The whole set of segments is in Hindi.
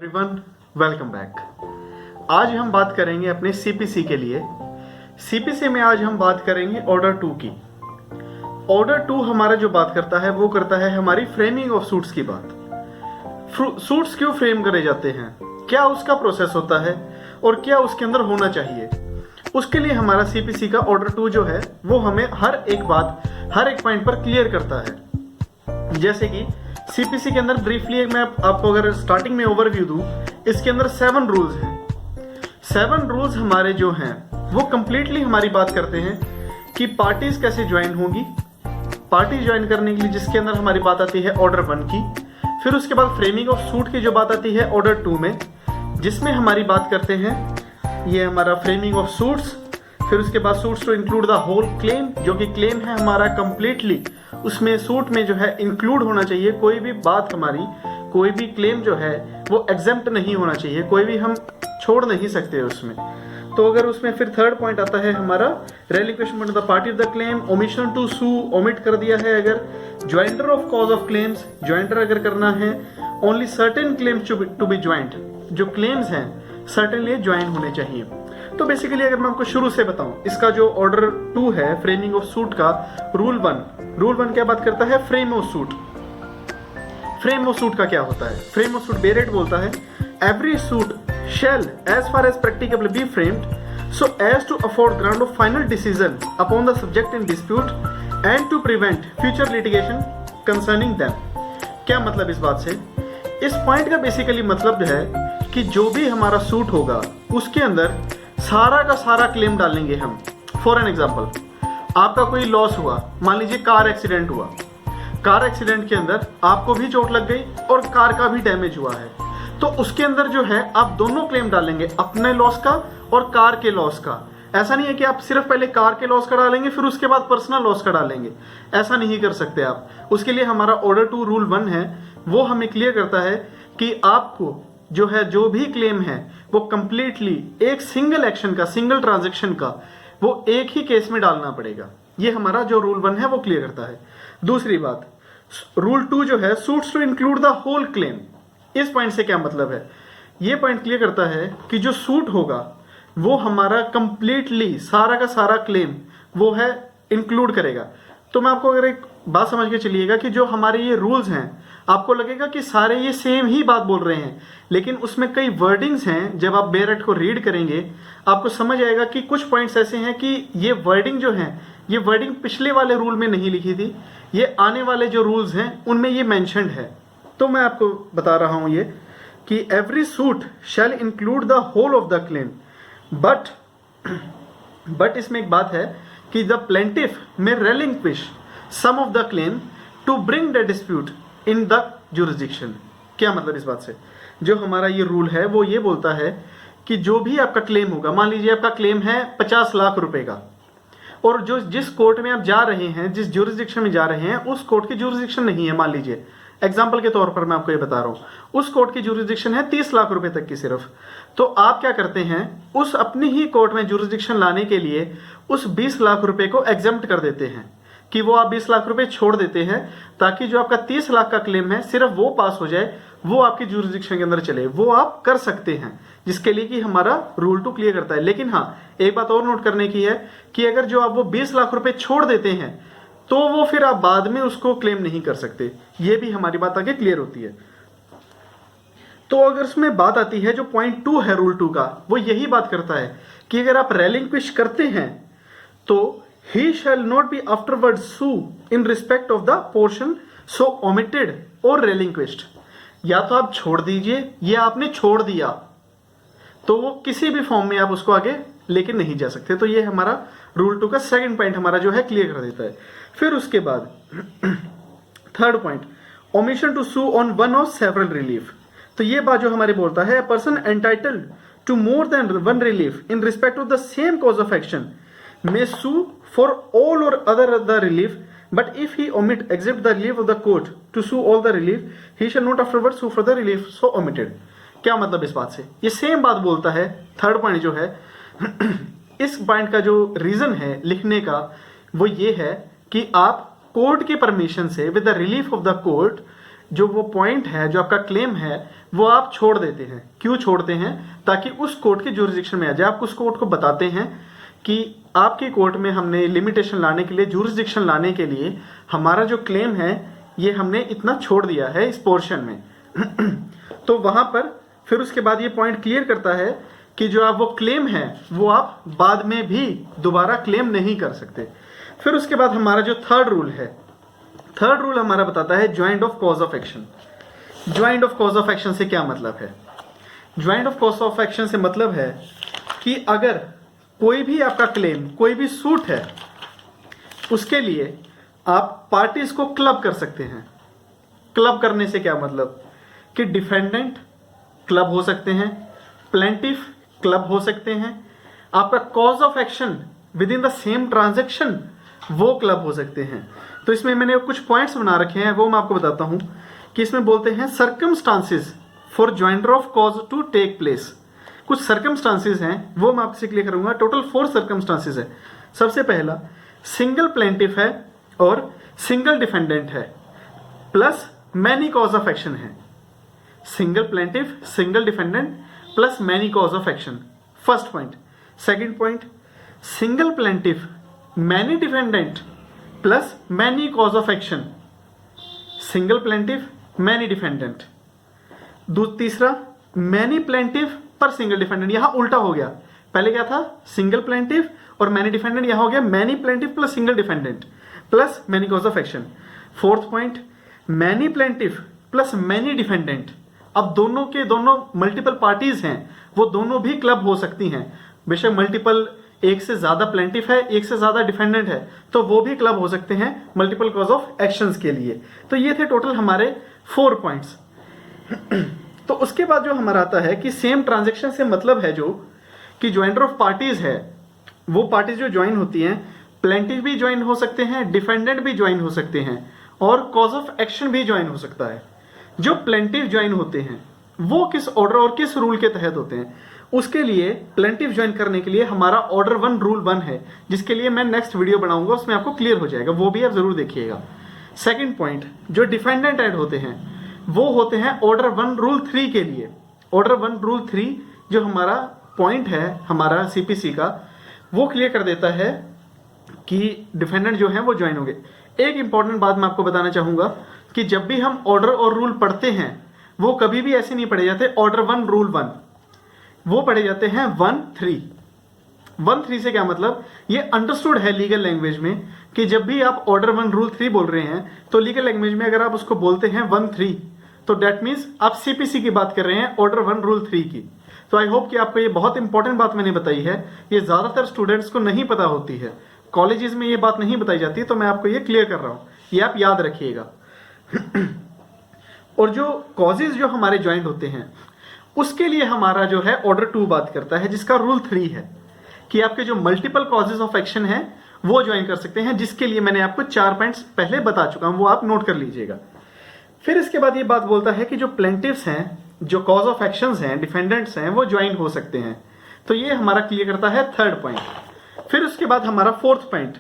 Everyone, welcome back. आज हम बात करेंगे अपने सीपीसी के लिए। सीपीसी में आज हम बात करेंगे ऑर्डर 2 की। ऑर्डर 2 हमारा जो बात करता है वो करता है हमारी फ्रेमिंग ऑफ सूट्स की बात। सूट्स क्यों फ्रेम करे जाते हैं, क्या उसका प्रोसेस होता है और क्या उसके अंदर होना चाहिए, उसके लिए हमारा सीपीसी का ऑर्डर 2 जो है वो हमें हर एक बात हर एक पॉइंट पर क्लियर करता है। जैसे कि सीपीसी के अंदर ब्रीफली मैं आपको अगर स्टार्टिंग में ओवरव्यू दूं, इसके अंदर 7 रूल्स हैं। 7 रूल्स हमारे जो हैं वो कंप्लीटली हमारी बात करते हैं कि पार्टीज कैसे ज्वाइन होंगी। पार्टी ज्वाइन करने के लिए जिसके अंदर हमारी बात आती है ऑर्डर 1 की। फिर उसके बाद फ्रेमिंग ऑफ सूट की जो बात आती है ऑर्डर 2 में, जिसमें हमारी बात करते हैं ये हमारा फ्रेमिंग ऑफ सूट्स। फिर उसके बाद suits to include the whole claim, जो कि क्लेम है हमारा कंप्लीटली उसमें सूट में जो है इंक्लूड होना चाहिए। कोई भी बात हमारी, कोई भी क्लेम जो है वो एग्जेम्प्ट नहीं होना चाहिए, कोई भी हम छोड़ नहीं सकते उसमें। तो अगर उसमें फिर थर्ड पॉइंट आता है हमारा relinquishment the party of the claim, omission to sue, omit कर दिया है अगर, joinder of cause of claims, joinder अगर करना है, only certain claims to be joint, जो क्लेम्स हैं सर्टेनली ज्वाइन होने चाहिए। तो बेसिकली अगर मैं आपको शुरू से बताऊं, इसका जो ऑर्डर 2 है फ्रेमिंग ऑफ सूट का, रूल 1 क्या बात करता है, frame of suit. Frame of suit का क्या होता है, फ्रेम ऑफ सूट बेरेट बोलता है every suit shall as far as practicable be framed so as to afford ground of final decision upon the subject in dispute and to prevent future litigation concerning them. क्या मतलब इस बात से, इस पॉइंट का बेसिकली मतलब है कि जो भी हमारा सूट होगा उसके अंदर सारा का सारा क्लेम डालेंगे हम। फॉर एन एग्जाम्पल, आपका कोई लॉस हुआ, मान लीजिए कार एक्सीडेंट हुआ, कार एक्सीडेंट के अंदर आपको भी चोट लग गई और कार का भी डैमेज हुआ है, तो उसके अंदर जो है आप दोनों क्लेम डालेंगे, अपने लॉस का और कार के लॉस का। ऐसा नहीं है कि आप सिर्फ पहले कार के लॉस का डालेंगे फिर उसके बाद पर्सनल लॉस का डालेंगे, ऐसा नहीं कर सकते आप। उसके लिए हमारा ऑर्डर 2 रूल 1 है, वो हमें क्लियर करता है कि आपको जो है जो भी क्लेम है वो कंप्लीटली एक सिंगल एक्शन का, सिंगल ट्रांजैक्शन का, वो एक ही केस में डालना पड़ेगा। ये हमारा जो रूल 1 है वो क्लियर करता है। दूसरी बात, रूल 2 जो है suits to include the whole claim. इस पॉइंट से क्या मतलब है, ये पॉइंट क्लियर करता है कि जो सूट होगा वो हमारा कंप्लीटली सारा का सारा क्लेम वो है इंक्लूड करेगा। तो मैं आपको अगर एक बात समझ के चलिएगा कि जो हमारे ये रूल्स हैं, आपको लगेगा कि सारे ये सेम ही बात बोल रहे हैं, लेकिन उसमें कई वर्डिंग्स हैं। जब आप बेरेट को रीड करेंगे आपको समझ आएगा कि कुछ पॉइंट्स ऐसे हैं कि ये वर्डिंग जो है, ये वर्डिंग पिछले वाले रूल में नहीं लिखी थी, ये आने वाले जो रूल्स हैं उनमें ये मेंशन्ड है। तो मैं आपको बता रहा हूं ये कि every suit shall include the whole of the claim, but इसमें एक बात है कि the plaintiff may relinquish some of the claim to bring the dispute in the jurisdiction. क्या मतलब इस बात से, जो हमारा ये रूल है वो ये बोलता है कि जो भी आपका क्लेम होगा, मान लीजिए आपका क्लेम है 50 लाख रुपए का, और जो जिस कोर्ट में आप जा रहे हैं, जिस जुरिस्डिक्शन में जा रहे हैं, उस कोर्ट की जुरिस्डिक्शन नहीं है। मान लीजिए एग्जाम्पल के तौर पर मैं आपको ये बता रहा हूं, उस कोर्ट की जुरिस्डिक्शन है 30 लाख रुपए तक की सिर्फ। तो आप क्या करते हैं, उस अपनी ही कोर्ट में जुरिस्डिक्शन लाने के लिए उस 20 लाख रुपए को एग्जेम्प्ट कर देते हैं कि वो आप 20 लाख रुपए छोड़ देते हैं, ताकि जो आपका 30 लाख का क्लेम है सिर्फ वो पास हो जाए, वो आपकी जुरिस्डिक्शन के अंदर चले। वो आप कर सकते हैं, जिसके लिए कि हमारा रूल 2 क्लियर करता है। लेकिन हाँ, एक बात और नोट करने की है कि अगर जो आप वो 20 लाख रुपए छोड़ देते हैं तो वो फिर आप बाद में उसको क्लेम नहीं कर सकते। ये भी हमारी बात आगे क्लियर होती है। तो अगर उसमें बात आती है, जो पॉइंट 2 है रूल 2 का, वो यही बात करता है कि अगर आप रेलिंक्विश करते हैं तो he shall not be afterwards sue in respect of the portion so omitted or relinquished। या तो आप छोड़ दीजिए या आपने छोड़ दिया, तो वो किसी भी फॉर्म में आप उसको आगे लेके नहीं जा सकते। तो ये हमारा रूल 2 का सेकंड पॉइंट हमारा जो है क्लियर कर देता है। फिर उसके बाद third point, omission to sue on one or several relief. तो ये बात जो हमारे बोलता है, person entitled to more than one relief in respect of the same cause of action may sue for all or other the relief, but if he omit except the relief of the court to sue all the relief, he shall not afterwards sue for the relief so omitted। क्या मतलब इस बात से, ये सेम बात बोलता है। थर्ड पॉइंट जो है इस पॉइंट का जो रीजन है लिखने का वो ये है कि आप कोर्ट के परमिशन से with the relief of the court जो वो पॉइंट है, जो आपका क्लेम है, वो आप छोड़ देते हैं। क्यों छोड़ते हैं? ताकि उस कोर्ट के जुरिस्डिक्शन में आ जाए। आप उस कोर्ट को बताते हैं कि आपके कोर्ट में हमने लिमिटेशन लाने के लिए, जुरिस्डिक्शन लाने के लिए हमारा जो क्लेम है ये हमने इतना छोड़ दिया है इस पोर्शन में। तो वहां पर फिर उसके बाद ये पॉइंट क्लियर करता है कि जो आप वो क्लेम है वो आप बाद में भी दोबारा क्लेम नहीं कर सकते। फिर उसके बाद हमारा जो थर्ड रूल है, थर्ड रूल हमारा बताता है joint of cause of action. Joint of cause of action से क्या मतलब है? Joint of cause of action से मतलब है कि अगर कोई भी आपका क्लेम, कोई भी सूट है, उसके लिए आप पार्टीज को क्लब कर सकते हैं। क्लब करने से क्या मतलब कि डिफेंडेंट क्लब हो सकते हैं, प्लेंटिफ क्लब हो सकते हैं, आपका cause of action with in the same transaction वो क्लब हो सकते हैं। तो इसमें मैंने कुछ पॉइंट्स बना रखे हैं, वो मैं आपको बताता हूं कि इसमें बोलते हैं circumstances for joinder of cause to take place. कुछ सर्कमस्टांसेस हैं वो मैं आपसे क्लियर करूंगा। टोटल 4 सर्कमस्टांसेस है। सबसे पहला, सिंगल प्लेंटिफ है और सिंगल डिफेंडेंट है plus many cause of action है। Single plaintiff, single defendant plus many cause of action, first point. Second point, single plaintiff, many defendant plus many cause of action, single plaintiff, many defendant. तीसरा, मैनी प्लेंटिफ पर सिंगल डिफेंडेंट। यहां उल्टा हो गया, पहले क्या था? सिंगल प्लेंटिफ और मैनी डिफेंडेंट, यहां हो गया many plaintiff plus single defendant plus many cause of action. Fourth point, many plaintiff plus many defendant. अब दोनों के दोनों मल्टीपल पार्टीज हैं, वो दोनों भी क्लब हो सकती हैं। बेशक मल्टीपल, एक से ज्यादा प्लेंटिफ है, एक से ज्यादा डिफेंडेंट है, तो वो भी क्लब हो सकते हैं मल्टीपल कॉज ऑफ एक्शंस के लिए। तो ये थे टोटल हमारे 4 पॉइंट्स। तो उसके बाद जो हमारा आता है कि सेम ट्रांजैक्शन से मतलब है जो कि ज्वाइंटर ऑफ पार्टीज है, वो पार्टीज जो ज्वाइन होती हैं, प्लेंटिफ भी ज्वाइन हो सकते हैं, डिफेंडेंट भी ज्वाइन हो सकते हैं और कॉज ऑफ एक्शन भी ज्वाइन हो सकता है। जो प्लेंटिफ ज्वाइन होते हैं वो किस ऑर्डर और किस रूल के तहत होते हैं? उसके लिए प्लेंटिफ ज्वाइन करने के लिए हमारा ऑर्डर 1 रूल 1 है, जिसके लिए मैं नेक्स्ट वीडियो बनाऊंगा, उसमें आपको क्लियर हो जाएगा, वो भी आप जरूर देखिएगा। सेकंड पॉइंट, जो डिफेंडेंट ऐड होते हैं वो होते हैं ऑर्डर 1 रूल 3 के लिए। ऑर्डर 1 रूल 3 जो हमारा पॉइंट है हमारा सीपीसी का, वो क्लियर कर देता है कि डिफेंडेंट जो है वो ज्वाइन होंगे। एक इंपॉर्टेंट बात मैं आपको बताना चाहूंगा कि जब भी हम ऑर्डर और रूल पढ़ते हैं वो कभी भी ऐसे नहीं पढ़े जाते ऑर्डर 1 रूल 1, वो पढ़े जाते हैं 1-3। 1-3 से क्या मतलब, ये अंडरस्टूड है लीगल लैंग्वेज में कि जब भी आप ऑर्डर 1 रूल 3 बोल रहे हैं तो लीगल लैंग्वेज में अगर आप उसको बोलते हैं 1-3 तो डेट मीन्स आप सीपीसी की बात कर रहे हैं, ऑर्डर 1 रूल 3 की। तो आई होप कि आपको ये बहुत इंपॉर्टेंट बात मैंने बताई है, ये ज्यादातर स्टूडेंट्स को नहीं पता होती है, कॉलेजेस में ये बात नहीं बताई जाती, तो मैं आपको ये क्लियर कर रहा हूं, ये आप याद रखिएगा। और जो कॉजेज जो हमारे ज्वाइंट होते हैं उसके लिए हमारा जो है ऑर्डर 2 बात करता है, जिसका रूल 3 है कि आपके जो मल्टीपल कॉजेज ऑफ एक्शन है वो ज्वाइन कर सकते हैं, जिसके लिए मैंने आपको 4 पॉइंट्स पहले बता चुका हूं, वो आप नोट कर लीजिएगा। फिर इसके बाद ये बात बोलता है कि जो प्लेंटिफ्स हैं, जो कॉज ऑफ एक्शंस हैं, डिफेंडेंट्स हैं, वो ज्वाइन हो सकते हैं। तो ये हमारा क्लियर करता है थर्ड पॉइंट। फिर उसके बाद हमारा फोर्थ पॉइंट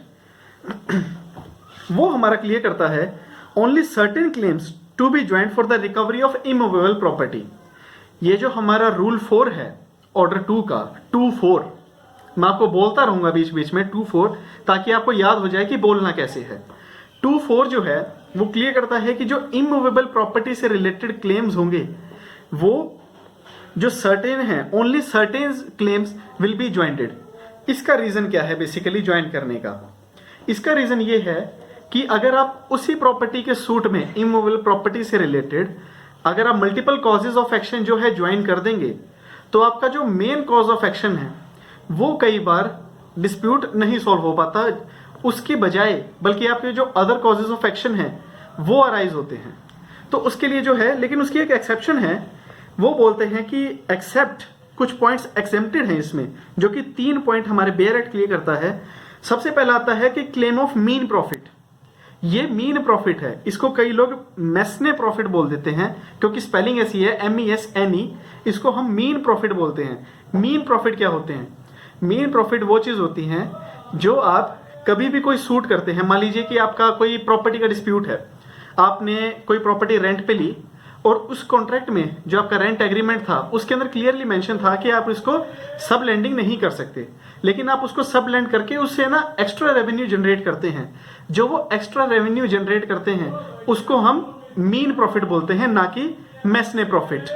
वो हमारा क्लियर करता है only certain claims to be joint for the recovery of immovable property. ये जो हमारा रूल 4 है ऑर्डर 2 का, 2-4, मैं आपको बोलता रहूंगा बीच बीच में 2-4, ताकि आपको याद हो जाए कि बोलना कैसे है। 2-4 जो है वो क्लियर करता है कि जो इमूवेबल प्रॉपर्टी से रिलेटेड क्लेम्स होंगे वो जो सर्टेन है, only certain claims will be jointed. इसका रीजन क्या है बेसिकली ज्वाइन करने का? इसका रीजन ये है कि अगर आप उसी प्रॉपर्टी के सूट में इमूवेबल प्रॉपर्टी से रिलेटेड अगर आप मल्टीपल कॉजेज ऑफ एक्शन जो है ज्वाइन कर देंगे तो आपका जो मेन कॉज ऑफ एक्शन है वो कई बार डिस्प्यूट नहीं सॉल्व हो पाता, उसके बजाय बल्कि आपके जो अदर कॉजेज ऑफ एक्शन है वो अराइज होते हैं। तो उसके लिए जो है, लेकिन उसकी एक एक्सेप्शन है, वो बोलते हैं कि एक्सेप्ट, कुछ पॉइंट्स एक्सेप्टेड हैं इसमें, जो कि 3 पॉइंट हमारे बेयर एक्ट क्लियर करता है। सबसे पहला आता है कि क्लेम ऑफ मीन प्रॉफिट। ये मीन प्रॉफिट है, इसको कई लोग मैसने प्रॉफिट बोल देते हैं क्योंकि स्पेलिंग ऐसी है MESNE, इसको हम मीन प्रॉफिट बोलते हैं। मीन प्रॉफिट क्या होते हैं? मीन प्रॉफिट वो चीज होती हैं जो आप कभी भी कोई सूट करते हैं, मान लीजिए कि आपका कोई प्रॉपर्टी का डिस्प्यूट है, आपने कोई प्रॉपर्टी रेंट पे ली और उस कॉन्ट्रैक्ट में जो आपका रेंट एग्रीमेंट था उसके अंदर क्लियरली मेंशन था कि आप इसको सब लैंडिंग नहीं कर सकते, लेकिन आप उसको सब लैंड करके उससे ना एक्स्ट्रा रेवेन्यू जनरेट करते हैं। जो वो एक्स्ट्रा रेवेन्यू जनरेट करते हैं उसको हम मीन प्रॉफिट बोलते हैं, ना कि मैसने प्रॉफिट।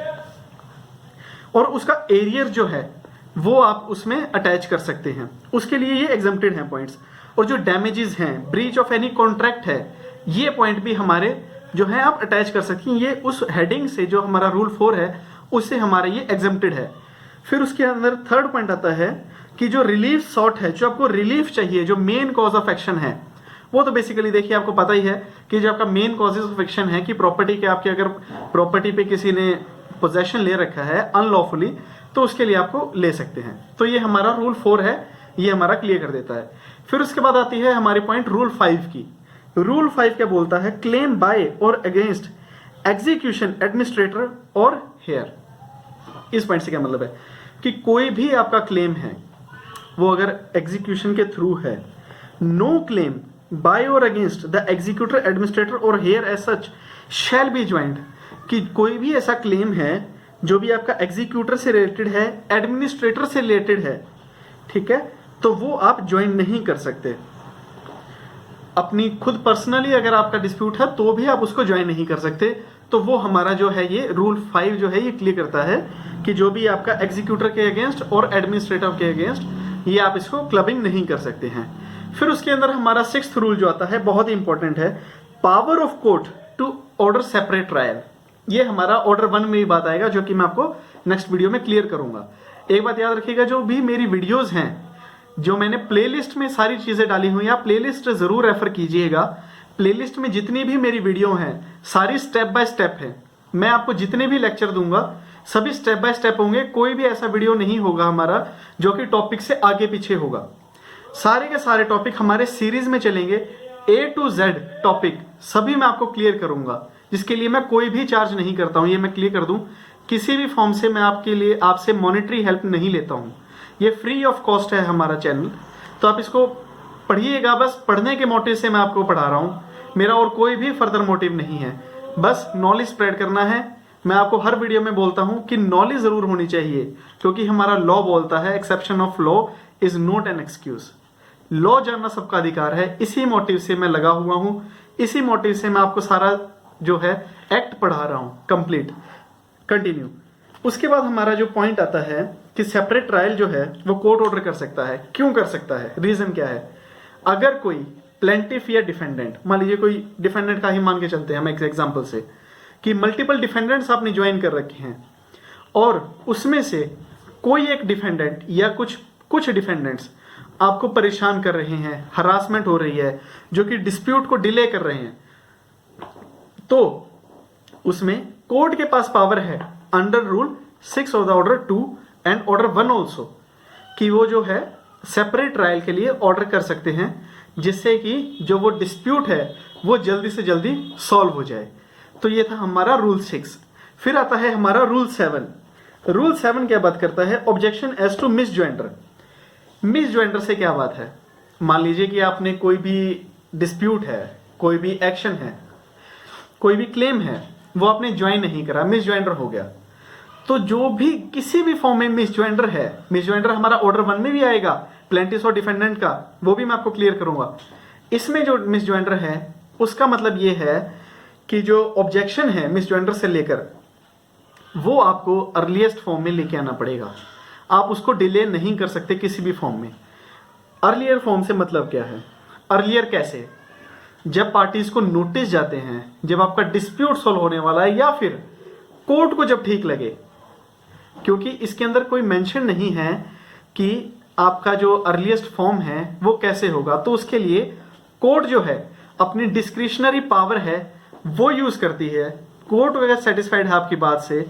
और उसका एरियर जो है वो आप उसमें अटैच कर सकते हैं, उसके लिए ये एग्जम्प्टेड हैं पॉइंट्स। और जो डैमेजेस हैं, ब्रीच ऑफ एनी कॉन्ट्रैक्ट है, ये पॉइंट भी हमारे जो है आप अटैच कर सकते हैं। ये उस हेडिंग से जो हमारा रूल 4 है उससे हमारा ये एग्जम्प्टेड है। फिर उसके अंदर थर्ड पॉइंट आता है कि जो रिलीफ सॉर्ट है, जो आपको रिलीफ चाहिए, जो मेन कॉज ऑफ एक्शन है, वो तो बेसिकली देखिए आपको पता ही है कि जो आपका मेन कॉजेज ऑफ एक्शन है कि प्रॉपर्टी के आपके अगर प्रॉपर्टी पे किसी ने पोजेशन ले रखा है अनलॉफुली तो उसके लिए आपको ले सकते हैं। तो ये हमारा रूल 4 है, ये हमारा क्लियर कर देता है। फिर उसके बाद आती है हमारी पॉइंट रूल 5 की। रूल 5 क्या बोलता है? Claim by or against execution administrator or hair. इस पॉइंट से क्या मतलब है कि कोई भी आपका क्लेम है वो अगर एग्जीक्यूशन के थ्रू है, no claim by or against the executor administrator or heir as such shall be joint. कि कोई भी ऐसा क्लेम है जो भी आपका एग्जीक्यूटर से रिलेटेड है, एडमिनिस्ट्रेटर से रिलेटेड है, ठीक है, तो वो आप ज्वाइन नहीं कर सकते। अपनी खुद पर्सनली अगर आपका डिस्प्यूट है तो भी आप उसको ज्वाइन नहीं कर सकते। तो वो हमारा जो है ये रूल 5 जो है ये क्लियर करता है कि जो भी आपका एग्जीक्यूटर के अगेंस्ट और एडमिनिस्ट्रेटर के अगेंस्ट ये आप इसको क्लबिंग नहीं कर सकते हैं। फिर उसके अंदर हमारा 6th रूल जो आता है बहुत ही इंपॉर्टेंट है, power of court to order separate trial. ये हमारा ऑर्डर 1 में ही बात आएगा जो कि मैं आपको नेक्स्ट वीडियो में क्लियर करूंगा। एक बात याद रखिएगा, जो भी मेरी वीडियोस हैं जो मैंने प्लेलिस्ट में सारी चीजें डाली हुई हैं, आप प्लेलिस्ट जरूर रेफर कीजिएगा। प्लेलिस्ट में जितनी भी मेरी वीडियो हैं सारी स्टेप बाय स्टेप है। मैं आपको जितने भी लेक्चर दूंगा सभी स्टेप बाय स्टेप होंगे। कोई भी ऐसा वीडियो नहीं होगा हमारा जो कि टॉपिक से आगे पीछे होगा। सारे के सारे टॉपिक हमारे सीरीज में चलेंगे, A to Z टॉपिक सभी मैं आपको क्लियर करूंगा, जिसके लिए मैं कोई भी चार्ज नहीं करता हूं। ये मैं क्लियर कर दूं, किसी भी फॉर्म से मैं आपके लिए आपसे मॉनेटरी हेल्प नहीं लेता हूं। ये फ्री ऑफ कॉस्ट है हमारा चैनल, तो आप इसको पढ़िएगा। बस पढ़ने के मोटिव से मैं आपको पढ़ा रहा हूँ, मेरा और कोई भी फर्दर मोटिव नहीं है। बस नॉलेज स्प्रेड करना है। मैं आपको हर वीडियो में बोलता हूँ कि नॉलेज जरूर होनी चाहिए, क्योंकि हमारा लॉ बोलता है exception of law is not an excuse. Law जानना सबका अधिकार है। इसी मोटिव से मैं लगा हुआ हूँ, इसी मोटिव से मैं आपको सारा जो है एक्ट पढ़ा रहा हूँ कंप्लीट। कंटिन्यू। उसके बाद हमारा जो पॉइंट आता है कि सेपरेट ट्रायल जो है वो कोर्ट ऑर्डर कर सकता है। क्यों कर सकता है? रीजन क्या है? अगर कोई प्लेंटिफ या डिफेंडेंट, मान लीजिए कोई डिफेंडेंट का ही मान के चलते हैं हम एक एग्जांपल से, कि मल्टीपल डिफेंडेंट्स आपने ज्वाइन कर रखे हैं और उसमें से कोई एक डिफेंडेंट या कुछ डिफेंडेंट्स आपको परेशान कर रहे हैं, हरासमेंट हो रही है, जो कि डिस्प्यूट को डिले कर रहे हैं, तो उसमें कोर्ट के पास पावर है under rule 6 of the order 2 and order 1 also, कि वो जो है सेपरेट ट्रायल के लिए ऑर्डर कर सकते हैं, जिससे कि जो वो डिस्प्यूट है वो जल्दी से जल्दी सॉल्व हो जाए। तो ये था हमारा रूल 6। फिर आता है हमारा रूल 7। रूल 7 क्या बात करता है? Objection as to misjoinder. Misjoinder से क्या बात है? मान लीजिए कि आपने कोई भी डिस्प्यूट है, कोई भी एक्शन है, कोई भी क्लेम है, वो आपने ज्वाइन नहीं करा, मिस ज्वाइंटर हो गया। तो जो भी किसी भी फॉर्म में मिस ज्वाइंटर है, मिस ज्वाइंटर हमारा ऑर्डर 1 में भी आएगा, प्लेंटिफ और डिफेंडेंट का, वो भी मैं आपको क्लियर करूंगा। इसमें जो मिस ज्वाइंटर है उसका मतलब ये है कि जो ऑब्जेक्शन है मिस ज्वाइंटर से लेकर वो आपको अर्लीस्ट फॉर्म में लेके आना पड़ेगा। आप उसको डिले नहीं कर सकते किसी भी फॉर्म में। अर्लियर फॉर्म से मतलब क्या है? अर्लियर कैसे? जब पार्टीज को नोटिस जाते हैं, जब आपका डिस्प्यूट सॉल्व होने वाला है, या फिर कोर्ट को जब ठीक लगे, क्योंकि इसके अंदर कोई मेंशन नहीं है कि आपका जो अर्लीस्ट फॉर्म है वो कैसे होगा। तो उसके लिए कोर्ट जो है अपनी डिस्क्रिशनरी पावर है वो यूज करती है। कोर्ट अगर सेटिस्फाइड है आपकी बात से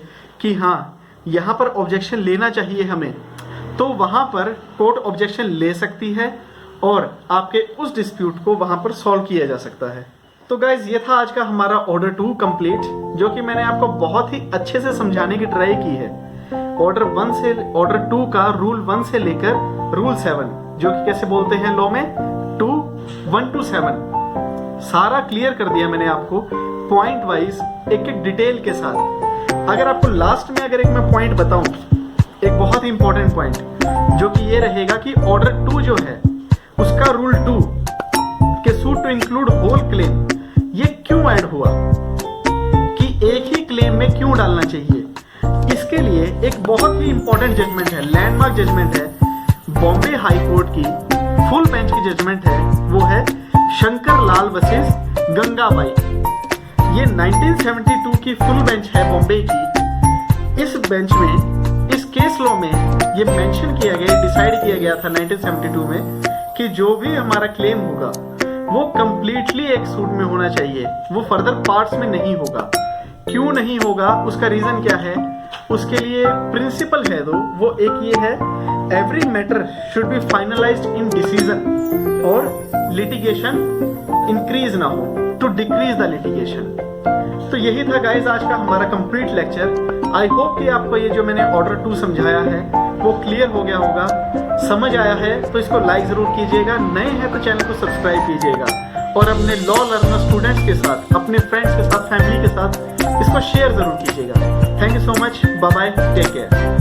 कि हाँ यहां पर ऑब्जेक्शन लेना चाहिए हमें, तो वहां पर कोर्ट ऑब्जेक्शन ले सकती है और आपके उस डिस्प्यूट को वहां पर सॉल्व किया जा सकता है। तो गाइज ये था आज का हमारा ऑर्डर 2 कंप्लीट, जो कि मैंने आपको बहुत ही अच्छे से समझाने की ट्राई की है। ऑर्डर 1 से ऑर्डर 2 का रूल 1 से लेकर रूल 7, जो कि कैसे बोलते हैं लॉ में 1 to 7, सारा क्लियर कर दिया मैंने आपको। पॉइंट वाइज एक एक डिटेल के साथ। अगर आपको लास्ट में अगर एक मैं पॉइंट बताऊं, एक बहुत ही इंपॉर्टेंट पॉइंट जो कि ये रहेगा कि ऑर्डर 2 जो है उसका रूल 2 के suit to include whole claim ये क्यों ऐड हुआ, कि एक ही क्लेम में क्यों डालना चाहिए। इसके लिए एक बहुत ही इंपॉर्टेंट जजमेंट है, लैंडमार्क जजमेंट है, बॉम्बे हाई कोर्ट की फुल बेंच की जजमेंट है, वो है शंकर लाल वर्सेस गंगाबाई। ये 1972 की फुल बेंच है बॉम्बे की। इस बेंच में, इस केस लॉ में ये मेंशन किया गया, डिसाइड किया गया था 1972 में कि जो भी हमारा क्लेम होगा वो कंप्लीटली एक सूट में होना चाहिए, वो फर्दर पार्ट्स में नहीं होगा। क्यों नहीं होगा, उसका रीजन क्या है, उसके लिए प्रिंसिपल है दो, वो एक ये है, every matter should be finalised in decision और लिटिगेशन इंक्रीज ना हो, टू डिक्रीज द लिटिगेशन। तो यही था गाइस आज का हमारा कंप्लीट लेक्चर। आई होप कि आपको ये जो मैंने ऑर्डर 2 समझाया है वो क्लियर हो गया होगा, समझ आया है तो इसको लाइक जरूर कीजिएगा, नए हैं तो चैनल को सब्सक्राइब कीजिएगा और अपने लॉ लर्नर स्टूडेंट्स के साथ, अपने फ्रेंड्स के साथ, फैमिली के साथ इसको शेयर जरूर कीजिएगा। Thank you so much, bye bye, take care.